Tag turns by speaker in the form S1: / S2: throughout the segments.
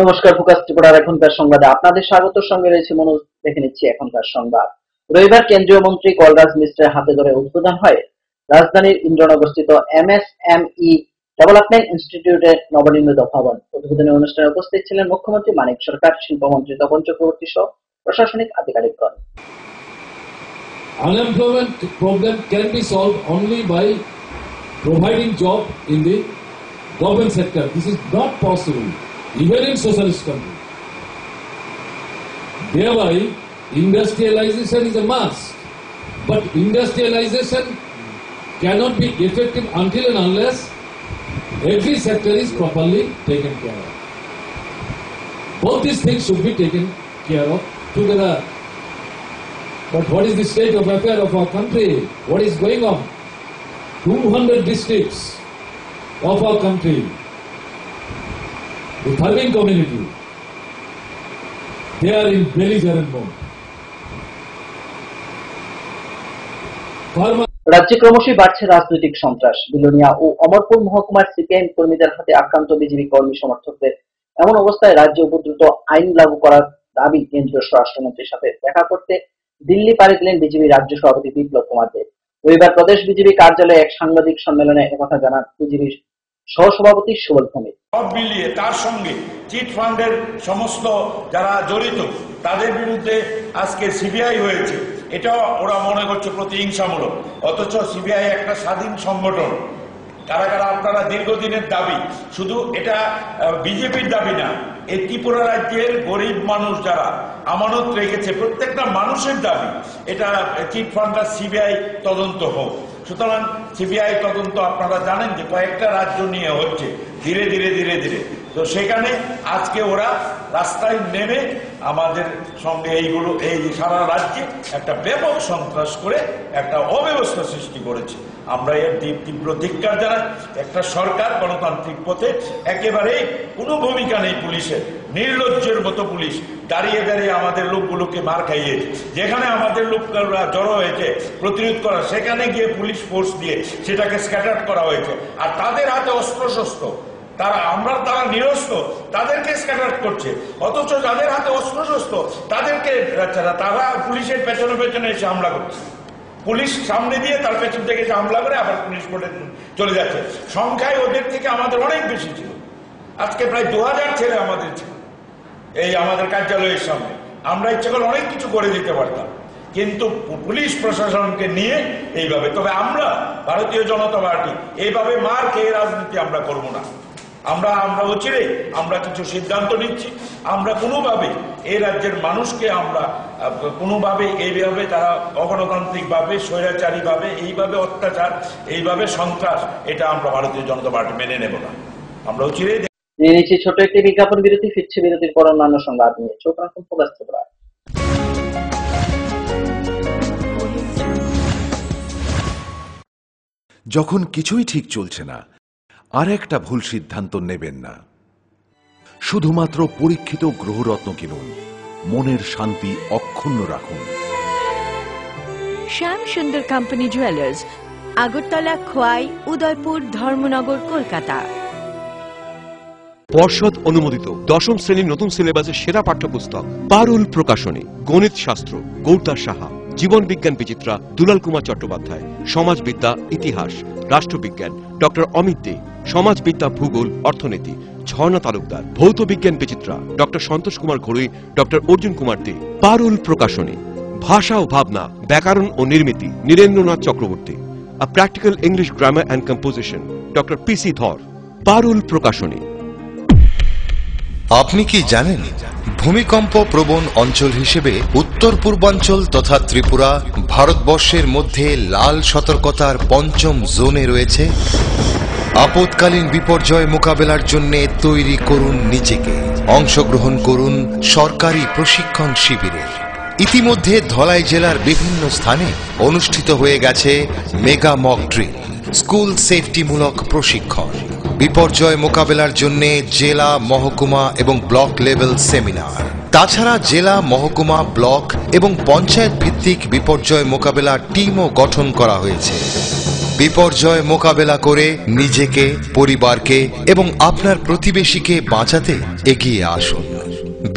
S1: নমস্কার, ফোকাস ত্রিপুরার এখনকার সংবাদে আপনাদের স্বাগত। সঙ্গে রয়েছে মনোজ। দেখে নিচ্ছি এখনকার সংবাদ। রবিবার কেন্দ্রীয় মন্ত্রী কলরাজ মিশ্রের হাতে ধরে উদ্বোধন হয় রাজধানীর ইন্দ্রনগরস্থিত MSME ডেভেলপমেন্ট ইনস্টিটিউটের নবনির্মিত ভবন। উদ্বোধনী অনুষ্ঠানে উপস্থিত ছিলেন মুখ্যমন্ত্রী মানিক সরকার, শিল্পমন্ত্রী তপন চক্রবর্তী সহ প্রশাসনিক আধিকারিকগণ।
S2: Unemployment problem can be solved only by providing job in the government sector. This is not possible even in socialist country. Thereby, industrialization is a must, but industrialization cannot be effective until and unless every sector is properly taken care of. Both these things should be taken care of together. But what is the state of affairs of our country? What is going on? 200 districts of our country, the farming community, they are in belligerent mode.
S1: রাজ্যে ক্রমশই বাড়ছে রাজনৈতিক সন্ত্রাস। বিলোনিয়া ও অমরপুর মহকুমার CPIM কর্মীদের হাতে আক্রান্ত BJP কর্মী সমর্থকদের। এমন অবস্থায় রাজ্যে উপদ্রুত আইন লাগু করার দাবি কেন্দ্রীয় স্বরাষ্ট্রমন্ত্রীর সাথে দেখা করতে দিল্লি পাড়ি দিলেন বিজেপি রাজ্য সভাপতি বিপ্লব কুমার দেব। রবিবার প্রদেশ বিজেপি কার্যালয়ে এক সাংবাদিক সম্মেলনে একথা জানান বিজেপির সহসভাপতি সুবল ভৌমিক।
S3: সব মিলিয়ে তার সঙ্গে চিট ফান্ডের সমস্ত যারা জড়িত তাদের বিরুদ্ধে আজকে সিবিআই হয়েছে, এটাও ওরা মনে করছে প্রতিহিংসামূলক। অথচ সিবিআই একটা স্বাধীন সংগঠন। কারা কারা আপনারা দীর্ঘদিনের দাবি, শুধু এটা বিজেপির দাবি না, এই ত্রিপুরা রাজ্যের গরিব মানুষ যারা আমানত রেখেছে প্রত্যেকটা মানুষের দাবি এটা চিট ফান্ডটা সিবিআই তদন্ত হোক। সুতরাং সিবিআই তদন্ত আপনারা জানেন যে কয়েকটা রাজ্য নিয়ে হচ্ছে ধীরে ধীরে ধীরে ধীরে। তো সেখানে আজকে ওরা রাস্তায় নেমে আমাদের সঙ্গে এইগুলো এই সারা রাজ্যে একটা ব্যাপক সন্ত্রাস করে একটা অব্যবস্থা সৃষ্টি করেছে। আমরা এর তীব্র ধিক্কার জানাই। একটা সরকার গণতান্ত্রিক পথে একেবারে কোনো ভূমিকা নেই পুলিশের, নির্লজ্জের মতো পুলিশ দাঁড়িয়ে দাঁড়িয়ে আমাদের লোকগুলোকে মার খাইয়েছে। যেখানে আমাদের লোকরা জড়ো হয়েছে প্রতিরোধ করা, সেখানে গিয়ে পুলিশ ফোর্স দিয়ে সেটাকে স্ক্যাটার করা হয়েছে। আর তাদের হাতে অস্ত্রশস্ত্র, তারা নিরস্ত্র, তাদেরকে স্ক্যাটার করছে। অথচ যাদের হাতে অস্ত্রশস্ত্র তাদেরকে তারা পুলিশের পেছনে পেছনে এসে হামলা করছে। পুলিশ সামনে দিয়ে তার পেছন থেকে এসে হামলা করে আবার পুলিশ কোর্টে চলে যাচ্ছে। সংখ্যায় ওদের থেকে আমাদের অনেক বেশি ছিল। আজকে প্রায় 2000 ছেলে আমাদের ছিল এই আমাদের কার্যালয়ের সামনে। আমরা ইচ্ছে করে অনেক কিছু করে দিতে পারতাম, কিন্তু পুলিশ প্রশাসনকে নিয়ে এইভাবে। তবে আমরা ভারতীয় জনতা পার্টি এইভাবে মার খেয়ে রাজনীতি আমরা করব না। আমরা অচিরে আমরা কিছু সিদ্ধান্ত নিচ্ছি। আমরা কোনোভাবে এই রাজ্যের মানুষকে আমরা কোনোভাবে এইভাবে তারা অগণতান্ত্রিক ভাবে স্বৈরাচারী ভাবে এইভাবে অত্যাচার এইভাবে সন্ত্রাস এটা আমরা ভারতীয় জনতা পার্টি মেনে নেব না। আমরা অচিরে
S1: নিয়ে নিচ্ছি ছোট একটি বিজ্ঞাপন বিরতি। ফিরছে বিরতির পর অন্যান্য সংবাদ নিয়ে। চোখ রাখুন ফোকাস ত্রিপুরা।
S4: যখন কিছুই ঠিক চলছে না, আর একটা ভুল সিদ্ধান্ত নেবেন না। শুধুমাত্র পরীক্ষিত গ্রহরত্ন কিনুন, মনের শান্তি অক্ষুণ্ণ রাখুন।
S5: শ্যাম সুন্দর কোম্পানি জুয়েলার্স, আগরতলা, খোয়াই, উদয়পুর, ধর্মনগর, কলকাতা।
S6: পর্ষদ অনুমোদিত 10ম শ্রেণীর নতুন সিলেবাসের সেরা পাঠ্যপুস্তক পারুল প্রকাশনী। গণিত শাস্ত্র গৌরদাস সাহা, জীবন বিজ্ঞান বিচিত্রা দুলাল কুমার চট্টোপাধ্যায়, সমাজবিদ্যা ইতিহাস রাষ্ট্রবিজ্ঞান ডক্টর অমিত দে, সমাজবিদ্যা ভূগোল অর্থনীতি ঝর্ণা তালুকদার, ভৌত বিজ্ঞান বিচিত্রা ডক্টর সন্তোষ কুমার ঘড়ুই, doctor Arjun Kumar De. Parul Prakashani. Bhasha O Bhabna, Byakaran O Nirmiti Nirendranath Chakraborty. A practical English grammar and composition doctor P C Dhar. Parul প্রকাশনী।
S7: আপনি কি জানেন ভূমিকম্প প্রবণ অঞ্চল হিসেবে উত্তর পূর্বাঞ্চল তথা ত্রিপুরা ভারতবর্ষের মধ্যে লাল সতর্কতার 5ম জোনে রয়েছে? আপৎকালীন বিপর্যয় মোকাবেলার জন্য তৈরি করুন নিজেকে। অংশগ্রহণ করুন সরকারি প্রশিক্ষণ শিবিরে। ইতিমধ্যে ধলাই জেলার বিভিন্ন স্থানে অনুষ্ঠিত হয়ে গেছে মেগা মক ড্রিল, স্কুল সেফটিমূলক প্রশিক্ষণ, বিপর্যয় মোকাবেলার জন্য জেলা, মহকুমা এবং ব্লক লেভেল সেমিনার। তাছাড়া জেলা, মহকুমা, ব্লক এবং পঞ্চায়েত ভিত্তিক বিপর্যয় মোকাবেলার টিমও গঠন করা হয়েছে। বিপর্যয় মোকাবেলা করে নিজেকে, পরিবারকে এবং আপনার প্রতিবেশীকে বাঁচাতে এগিয়ে আসুন।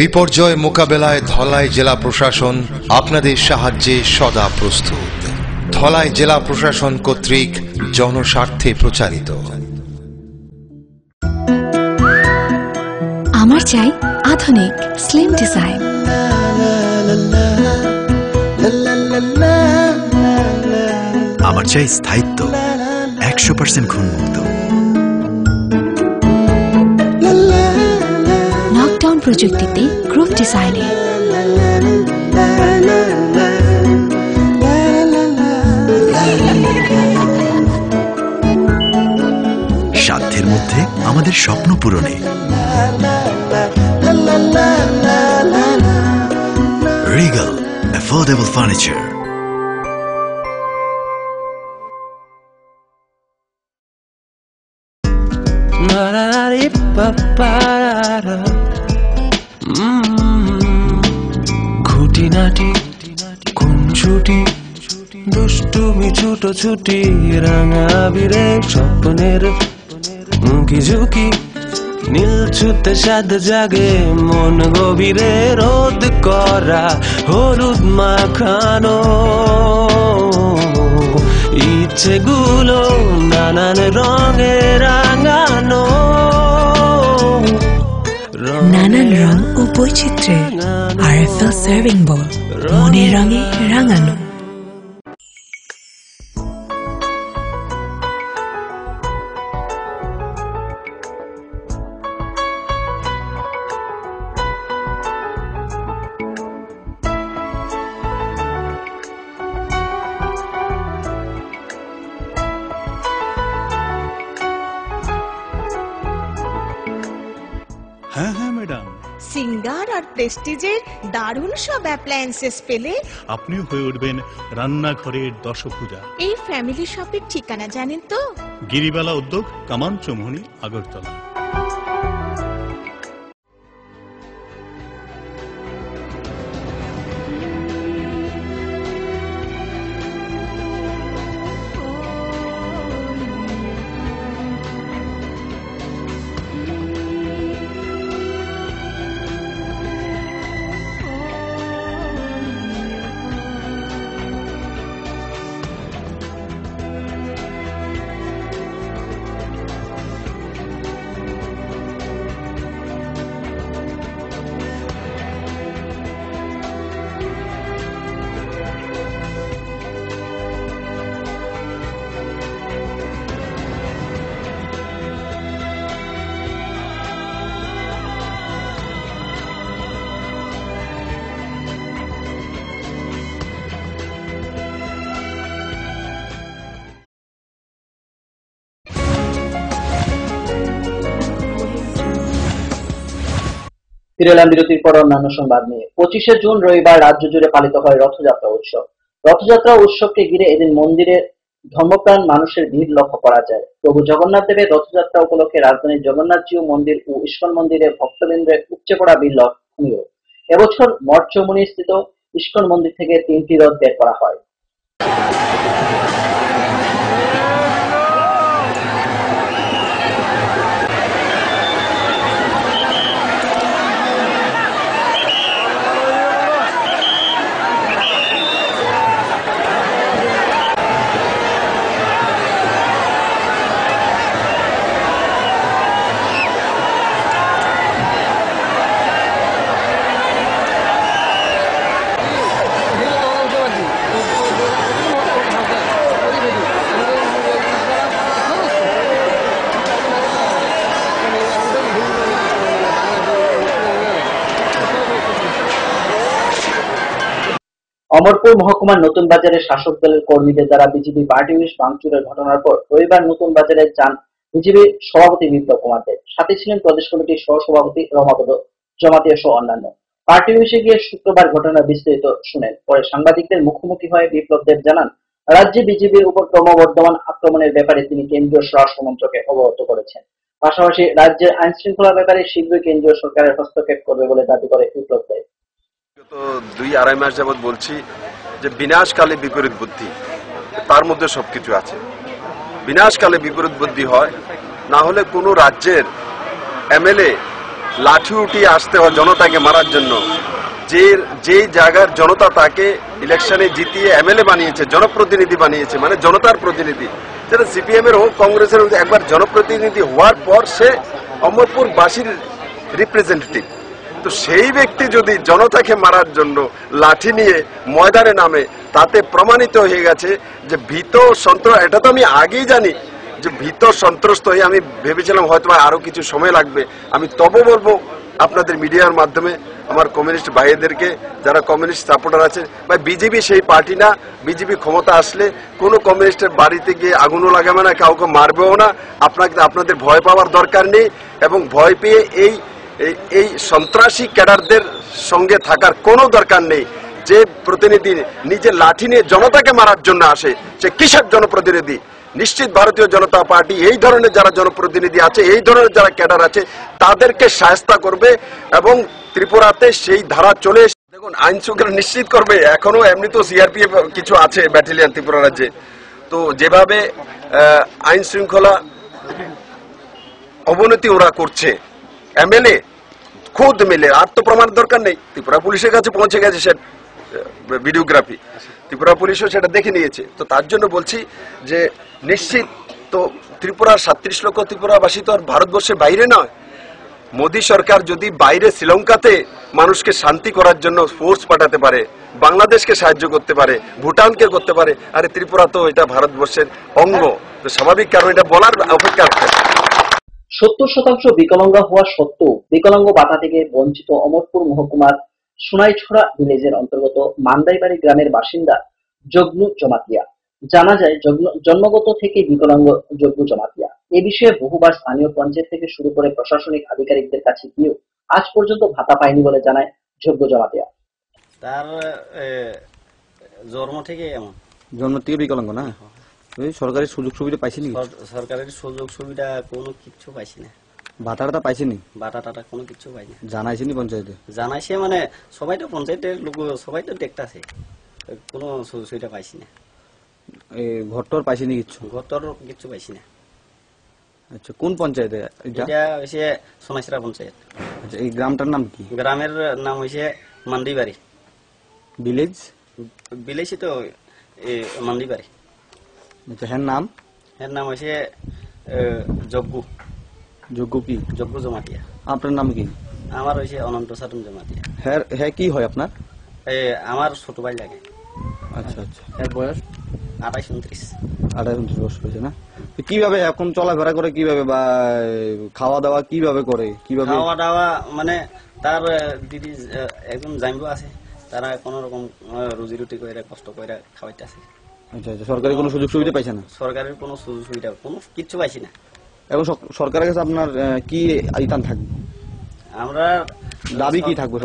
S7: বিপর্যয় মোকাবেলায় ধলাই জেলা প্রশাসন আপনাদের সাহায্যে সদা প্রস্তুত। ধলাই জেলা প্রশাসন কর্তৃক জনস্বার্থে প্রচারিত।
S8: আমার চাই আধুনিক স্লিম ডিজাইন।
S9: আমার চাই স্থায়িত্ব, 100% ঘুণমুক্ত।
S8: নকডাউন প্রযুক্তিতে গ্রুপ ডিজাইনে।
S9: সাধ্যের মধ্যে আমাদের স্বপ্ন পূরণে। Regal affordable furniture.
S10: খুঁটিনাটি খুনছুটি দুষ্টুমি ছুটোছুটি রাঙা বিরে স্বপ্নের মুখি ঝুঁকি নীল ছুতে সাদ জাগে মন গভীরে রোদ করা হলুদ মাখানো ইচ্ছেগুলো নানান রঙে রাঙানো।
S8: নানান রং ও বৈচিত্র্যে আরএফএল সার্ভিং বোল, মনের রঙে রাঙানো।
S11: হ্যাঁ হ্যাঁ ম্যাডাম,
S12: সিঙ্গার আর প্রেস্টিজের দারুণ সব অ্যাপ্লায়েন্সেস পেলে
S11: আপনিও হয়ে উঠবেন রান্নাঘরের দশভুজা।
S12: এই ফ্যামিলি শপের ঠিকানা জানেন তো?
S11: গিরিবালা উদ্যোগ, কামান চৌমুহনী, আগরতলা।
S1: ফিরে এলাম বিরতির পর অন্যান্য সংবাদ নিয়ে। 25শে জুন রবিবার রাজ্য জুড়ে পালিত হয় রথযাত্রা উৎসব। রথযাত্রা উৎসবকে ঘিরে এদিন মন্দিরে ধর্মপ্রাণ মানুষের ভিড় লক্ষ্য করা যায়। প্রভু জগন্নাথ দেবের রথযাত্রা উপলক্ষে রাজধানীর জগন্নাথজিউ মন্দির ও ইস্কন মন্দিরে ভক্তবৃন্দের উপচে পড়া ভিড় লক্ষণীয়। এবছর মঠ চৌমুহনী স্থিত ইস্কন মন্দির থেকে 3টি রথ বের করা হয়। অমরপুর মহকুমার নতুন বাজারে শাসক দলের কর্মীদের দ্বারা বিজেপি পার্টি অফিস ভাঙচুরের ঘটনার পর রবিবার নতুন বাজারে যান বিজেপি সভাপতি বিপ্লব কুমার দেব, সাথে ছিলেন প্রদেশ কমিটির সহসভাপতি রমাপদ জমাতিয়া সহ অন্যান্য। পার্টি অফিসে গিয়ে শুক্রবার ঘটনার বিস্তারিত শুনেন। পরে সাংবাদিকদের মুখোমুখি হয়ে বিপ্লব দেব জানান, রাজ্যে বিজেপির উপর ক্রমবর্ধমান আক্রমণের ব্যাপারে তিনি কেন্দ্রীয় স্বরাষ্ট্রমন্ত্রকে অবগত করেছেন। পাশাপাশি রাজ্যের আইন শৃঙ্খলা ব্যাপারে শীঘ্রই কেন্দ্রীয় সরকারের হস্তক্ষেপ করবে বলে দাবি করে বিপ্লব দেব।
S13: গত 2-2.5 মাস যাবৎ বলছি যে বিনাশকালে বিপরীত বুদ্ধি, তার মধ্যে সবকিছু আছে। বিনাশকালে বিপরীত বুদ্ধি হয়, না হলে কোনো রাজ্যের এমএলএ লাঠি উঠিয়ে আসতে হয় জনতাকে মারার জন্য। যে জায়গার জনতা তাকে ইলেকশনে জিতিয়ে এমএলএ বানিয়েছে, জনপ্রতিনিধি বানিয়েছে, মানে জনতার প্রতিনিধি, যেটা সিপিএম এর হোক কংগ্রেসের হোক, একবার জনপ্রতিনিধি হওয়ার পর সে অমরপুরবাসীর রিপ্রেজেন্টেটিভ। তো সেই ব্যক্তি যদি জনতাকে মারার জন্য লাঠি নিয়ে ময়দানে নামে, তাতে প্রমাণিত হয়ে গেছে যে ভীত সন্ত্রস্ত। এটা তো আমি আগেই জানি যে ভীত সন্ত্রস্ত হয়ে আমি ভেবেছিলাম হয়তো আরো কিছু সময় লাগবে। আমি তবে বলবো আপনাদের মিডিয়ার মাধ্যমে আমার কমিউনিস্ট ভাইদেরকে, যারা কমিউনিস্ট সাপোর্টার আছে, বা বিজেপি সেই পার্টি না, বিজেপি ক্ষমতা আসলে কোনো কমিউনিস্টের বাড়িতে গিয়ে আগুনও লাগাবে না, কাউকে মারবেও না। আপনাদের ভয় পাওয়ার দরকার নেই, এবং ভয় পেয়ে এই সন্ত্রাসী ক্যাডারদের সঙ্গে থাকার কোনো দরকার নেই। যে প্রতিনিধি নিজে লাঠি নিয়ে জনতাকে মারার জন্য আসে, সে কিসের জনপ্রতিনিধি? নিশ্চিত ভারতীয় জনতা পার্টি এই ধরনের যারা জনপ্রতিনিধি আছে, এই ধরনের যারা ক্যাডার আছে, তাদেরকে শায়েস্তা করবে, এবং ত্রিপুরাতে সেই ধারা চলে এসে দেখুন আইন শৃঙ্খলা নিশ্চিত করবে। এখনো এমনি তো সিআরপিএফ কিছু আছে ব্যাটালিয়ন ত্রিপুরা রাজ্যে, তো যেভাবে আইন শৃঙ্খলা অবনতি ওরা করছে, এমএলএ খুদ মিলে, আর তো প্রমাণ দরকার নেই, ত্রিপুরা পুলিশের কাছে পৌঁছে গেছে সে ভিডিওগ্রাফি, ত্রিপুরা পুলিশও সেটা দেখে নিয়েছে। তো তার জন্য বলছি যে নিশ্চিত তো ত্রিপুরার 37 লক্ষ ত্রিপুরাবাসী তো আর ভারতবর্ষের বাইরে নয়। মোদী সরকার যদি বাইরে শ্রীলঙ্কাতে মানুষকে শান্তি করার জন্য ফোর্স পাঠাতে পারে, বাংলাদেশকে সাহায্য করতে পারে, ভুটানকে করতে পারে, আরে ত্রিপুরা তো এটা ভারতবর্ষের অঙ্গ, তো স্বাভাবিক কারণ এটা বলার অপেক্ষা রাখে।
S1: 70% বিকলাঙ্গ হওয়া সত্ত্বেও বিকলাঙ্গ ভাতা থেকে বঞ্চিত অমরপুর মহকুমার সোনাইছড়া ভিলেজের অন্তর্গত মান্দাইবাড়ি গ্রামের বাসিন্দা জগনু জমাতিয়া। জানা যায় জন্মগত থেকে বিকলাঙ্গ জগনু জমাতিয়া। এ বিষয়ে বহুবার স্থানীয় পঞ্চায়েত থেকে শুরু করে প্রশাসনিক আধিকারিকদের কাছে গিয়েও আজ পর্যন্ত ভাতা পায়নি বলে জানায় জগনু জমাতিয়া।
S14: তার জন্ম থেকে এমন,
S15: জন্ম থেকে বিকলাঙ্গ না? সরকারি সুযোগ সুবিধা পাইছি নি?
S14: সরকারের সুযোগ সুবিধা কোনো কিছু পাইছি না।
S15: ভাতাটা পাইছি নি?
S14: ভাতাটা কোনো কিছু পাইনি।
S15: জানাইছি নি পঞ্চায়েতে?
S14: জানাইছে মানে সবাই তো পঞ্চায়েতের লোক, সবাই তো দেখতাছে, কোনো সুযোগ সুবিধা পাইছি না।
S15: ঘরটর পাইছি নি?
S14: ঘরটর কিছু পাইছি না।
S15: আচ্ছা, কোন পঞ্চায়েতে
S14: এটা? হইছে সোনাইছড়া পঞ্চায়েত।
S15: আচ্ছা, এই গ্রামটার নাম কি?
S14: গ্রামের নাম হইছে মান্দিবাড়ি।
S15: ভিলেজ?
S14: ভিলেজই তো মান্দিবাড়ি।
S15: আচ্ছা, হ্যাঁ নাম?
S14: হ্যাঁ নাম হইছে যজ্ঞু।
S15: যজ্ঞু কি?
S14: যজ্ঞু জমাতিয়া।
S15: আপনার নাম কি?
S14: আমার হইছে অনন্ত সাধন জমাতিয়া।
S15: হ্যাঁ কি হয় আপনার?
S14: আমার ছোট ভাই লাগে।
S15: আচ্ছা আচ্ছা। এর বয়স
S14: 28-29।
S15: 28-29 বছর হয়েছে না? কিভাবে এখন চলাফেরা করে, কিভাবে বা খাওয়া দাওয়া কিভাবে করে? কিভাবে
S14: খাওয়া দাওয়া মানে তার দিদি একজন জাইম্বু আছে, তারা কোন রকম রুজি রুটি করে কষ্ট করে খাওয়াইতেছে।
S15: আচ্ছা আচ্ছা, সরকারি কোনো সুযোগ সুবিধা পাইছে না?
S14: সরকারের কোনো সুযোগ সুবিধা কোনো কিছু পাইছি না।
S15: এখন সরকারের কাছে আপনার কি আইতান থাকবে?
S14: আমরা
S15: দাবি কি থাকবে?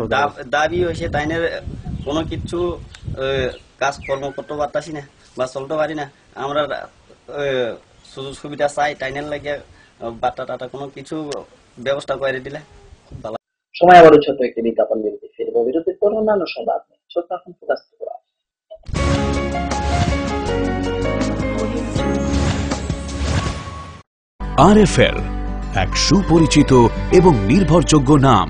S14: দাবি হয়েছে তাইনের কোনো কিছু কাজকর্ম করতে পারতাছি না বা চলতে পারি না। আমরা সুযোগ সুবিধা চাই, তাইনের লাগে বাটা টাটা কোনো কিছু ব্যবস্থা করে দিলে খুব ভালো।
S1: সময় আবারও ছোট একটি বিজ্ঞাপন বিরতি, ফিরবো বিরতির পর অন্যান্য সংবাদ নিয়ে। ছোট্ট এখন ফোকাস করা।
S16: আরএফএল এক সুপরিচিত এবং নির্ভরযোগ্য নাম।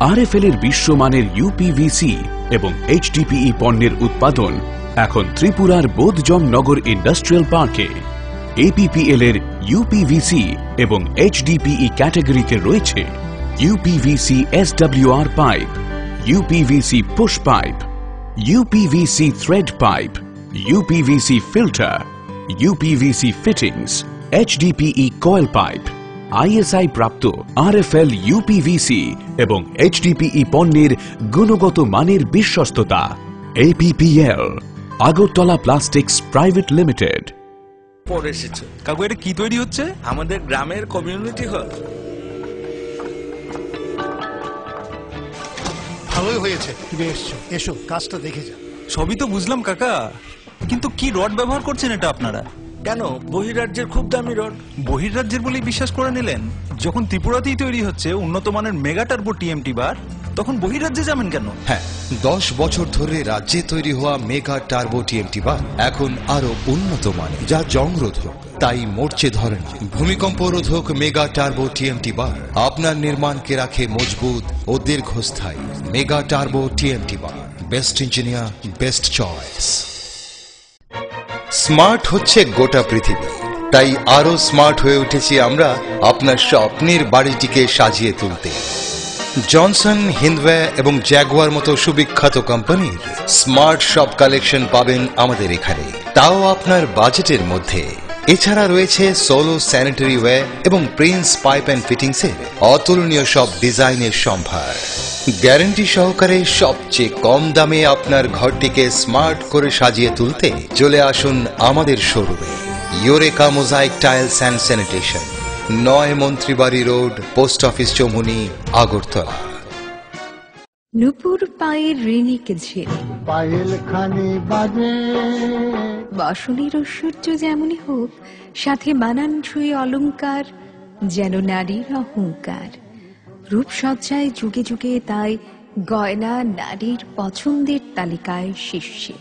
S16: আরএফএল এর বিশ্বমানের ইউপিভিসি এবং এইচডিপিই পণ্যের উৎপাদন এখন ত্রিপুরার বোধজম নগর ইন্ডাস্ট্রিয়াল পার্কে। এপিপিএল এর ইউপিভিসি এবং এইচডিপিই ক্যাটাগরিতে রয়েছে UPVC SWR pipe, UPVC push pipe, UPVC thread pipe, UPVC filter, UPVC fittings, HDPE coil pipe. ISI প্রাপ্ত আরএফএল ইউপিভিসি এবং এইচডিপিই পণ্যের গুণগত মানের বিশ্বস্ততা। APPL, Agartala plastics private limited.
S17: পরে এসেছে কাকু, এটা কি তৈরি হচ্ছে? আমাদের গ্রামের কমিউনিটি হল।
S18: ভালোই হয়েছে তুমি এসছো, এসো কাজটা দেখে যা।
S17: সবই তো বুঝলাম কাকা, কিন্তু কি রড ব্যবহার করছেন এটা আপনারা? কেন বহিরাজ্যের খুব দামি রড?
S19: বহির্রাজ্যের বলেই বিশ্বাস করে নিলেন? যখন ত্রিপুরাতেই তৈরি হচ্ছে উন্নত মানের মেগা টার্বো টিএমটি বার, তখন বহির্রাজ্যে যাবেন কেন?
S7: হ্যাঁ, 10 বছর ধরে রাজ্যে তৈরি হওয়া মেগা টার্বো টিএমটি বার এখন আরো উন্নত মানের, যা জংরোধক, তাই মরচে ধরে না। ভূমিকম্প রোধক মেগা টার্বো টিএমটি বার আপনার নির্মাণকে রাখে মজবুত ও দীর্ঘস্থায়ী। মেগা টার্বো টিএমটি বার, best engineer, best choice. Smart হচ্ছে গোটা পৃথিবী, তাই আরো স্মার্ট হয়ে উঠেছি আমরা আপনার স্বপ্নের বাড়িটিকে সাজিয়ে তুলতে। জনসন, হিন্দওয়ে এবং জ্যাগুয়ার মতো সুবিখ্যাত কোম্পানির স্মার্ট সব কালেকশন পাবেন আমাদের এখানে, তাও আপনার বাজেটের মধ্যে। এছাড়া রয়েছে সোলো স্যানিটারি ওয়্যার এবং প্রিন্স পাইপ অ্যান্ড ফিটিংসের অতুলনীয় সব ডিজাইনের সম্ভার। গ্যারান্টি সহকারে সবচেয়ে কম দামে আপনার ঘরটিকে স্মার্ট করে সাজিয়ে তুলতে চলে আসুন আমাদের শোরুমে। Eureka mosaic tiles and sanitation, 9 Mantribari road, post office Chowmuhani, Agartala.
S8: নুপুর পায়ের রেণিকে ঝেড়ে
S18: পায়েল খানি বাজে,
S8: বাসনের ঐশ্বর্য যেমনই হোক, সাথে মানানসই অলংকার, যেন নারীর অহংকার। রূপসজ্জায় যুগে যুগে তাই গয়না নারীর পছন্দের তালিকায় শীর্ষে।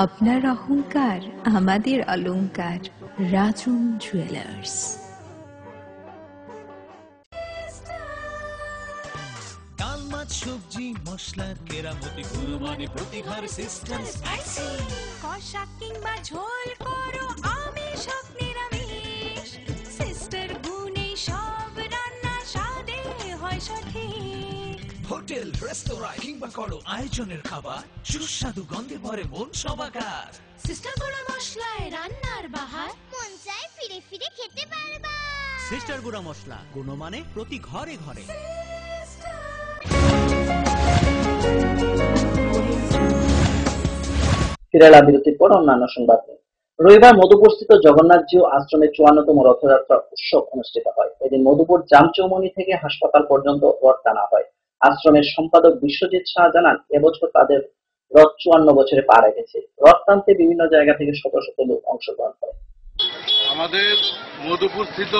S8: আপনার অহংকার আমাদের অলংকার, রাজন জুয়েলার্স।
S10: ডাল মাছ সবজি মশলার কেরামতি গুণমানে প্রতি ঘর সিস্টার স্পাইসি।
S12: কষা কিংবা ঝোল করো আমিষ হোক নিরামিষ, সিস্টার গুণে সব রান্না স্বাদে হয় সঠিক।
S10: হোটেল রেস্তোরাঁ কিংবা করো আয়োজনের খাবার, সুস্বাদু গন্ধে ভরে মন সবাকার।
S12: সিস্টার গুঁড়া মশলায় রান্নার বাহার, মন চায় ফিরে ফিরে খেতে পারবা।
S20: সিস্টার গুঁড়া মশলা, গুণমানে প্রতি ঘরে ঘরে।
S1: ফিরে এলাম বিরতির পর অন্যান্য সংবাদ। রবিবার মধুপুরস্থিত জগন্নাথজিউ আশ্রমে 54তম রথযাত্রা উৎসব অনুষ্ঠিত হয়। এদিন মধুপুর জামচৌমুহনী থেকে হাসপাতাল পর্যন্ত রথ টানা হয়। আশ্রমের সম্পাদক বিশ্বজিৎ শাহ জানান, এবছর তাদের রথ 54 বছরে পা রেখেছে। রথ টানতে বিভিন্ন জায়গা থেকে শত শত লোক অংশগ্রহণ করে।
S21: আমাদের মধুপুর স্থিত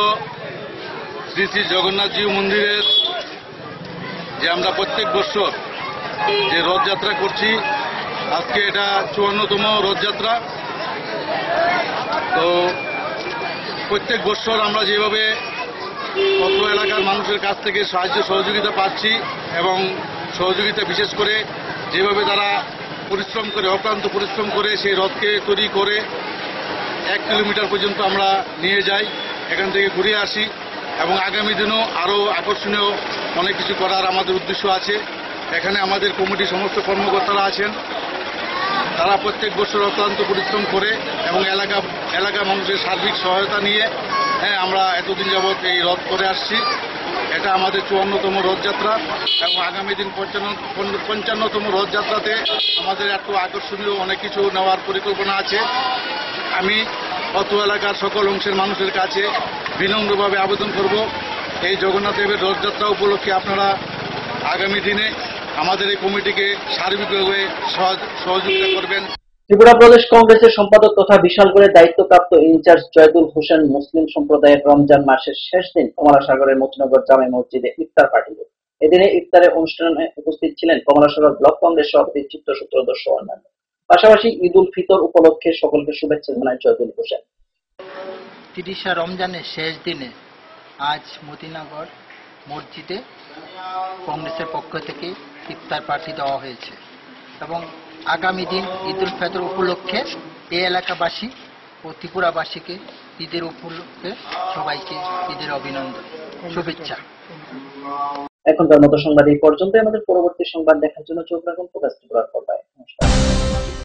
S21: শ্রী শ্রী জগন্নাথজিউ মন্দিরের যে আমরা প্রত্যেক বছর যে রথযাত্রা করছি, আজকে এটা 54তম রথযাত্রা। তো প্রত্যেক বছর আমরা যেভাবে অত্র এলাকার মানুষের কাছ থেকে সাহায্য সহযোগিতা পাচ্ছি এবং সহযোগিতা বিশেষ করে যেভাবে তারা পরিশ্রম করে, অক্লান্ত পরিশ্রম করে সেই রথকে তৈরি করে 1 কিলোমিটার পর্যন্ত আমরা নিয়ে যাই, এখান থেকে ঘুরে আসি এবং আগামী দিনও আরও আকর্ষণীয় অনেক কিছু করার আমাদের উদ্দেশ্য আছে। এখানে আমাদের কমিটির সমস্ত কর্মকর্তারা আছেন, তারা প্রত্যেক বছর অক্লান্ত পরিশ্রম করে এবং এলাকার মানুষের সার্বিক সহায়তা নিয়ে আমরা এতদিন যাবৎ এই রথ করে আসছি। এটা আমাদের 54তম রথযাত্রা এবং আগামী দিন 55তম রথযাত্রাতে আমাদের এত আকর্ষণীয় অনেক কিছু নেওয়ার পরিকল্পনা আছে। আমি অত্র এলাকার সকল অংশের মানুষের কাছে বিনম্রভাবে আবেদন করব, এই জগন্নাথ দেবের রথযাত্রা উপলক্ষে আপনারা আগামী দিনে আমাদের এই কমিটিকে সার্বিকভাবে সহযোগিতা করবেন।
S1: ত্রিপুরা প্রদেশ কংগ্রেসের সম্পাদক তথা বিশালগড়ের দায়িত্বপ্রাপ্ত ইনচার্জ জয়দুল হোসেন মুসলিম সম্প্রদায়ের রমজান মাসের শেষ দিন কমলাসাগরের মতিনগর জামে মসজিদে ইফতার পাঠিল। এদিনে ইফতারের অনুষ্ঠানে উপস্থিত ছিলেন কমলাসাগর ব্লক কংগ্রেস সভাপতি চিত্তসূত্রধর সহ অন্যান্য। পাশাপাশি ঈদ উল ফিতর উপলক্ষে সকলকে শুভেচ্ছা জানায় জয়দুল হোসেন।
S22: 30 রমজানের শেষ দিনে আজ মতিনগর মসজিদে কংগ্রেসের পক্ষ থেকে ইফতার পার্টি দেওয়া হয়েছে এবং আগামী দিন ঈদ উল ফিতর উপলক্ষে এই এলাকাবাসী ও ত্রিপুরাবাসীকে ঈদের উপলক্ষে সবাইকে ঈদের অভিনন্দন, শুভেচ্ছা।
S1: এখনকার মতো সংবাদ এই পর্যন্ত। আমাদের পরবর্তী সংবাদ দেখার জন্য চোখ রাখুন ফোকাস ত্রিপুরার পর্দায়। নমস্কার।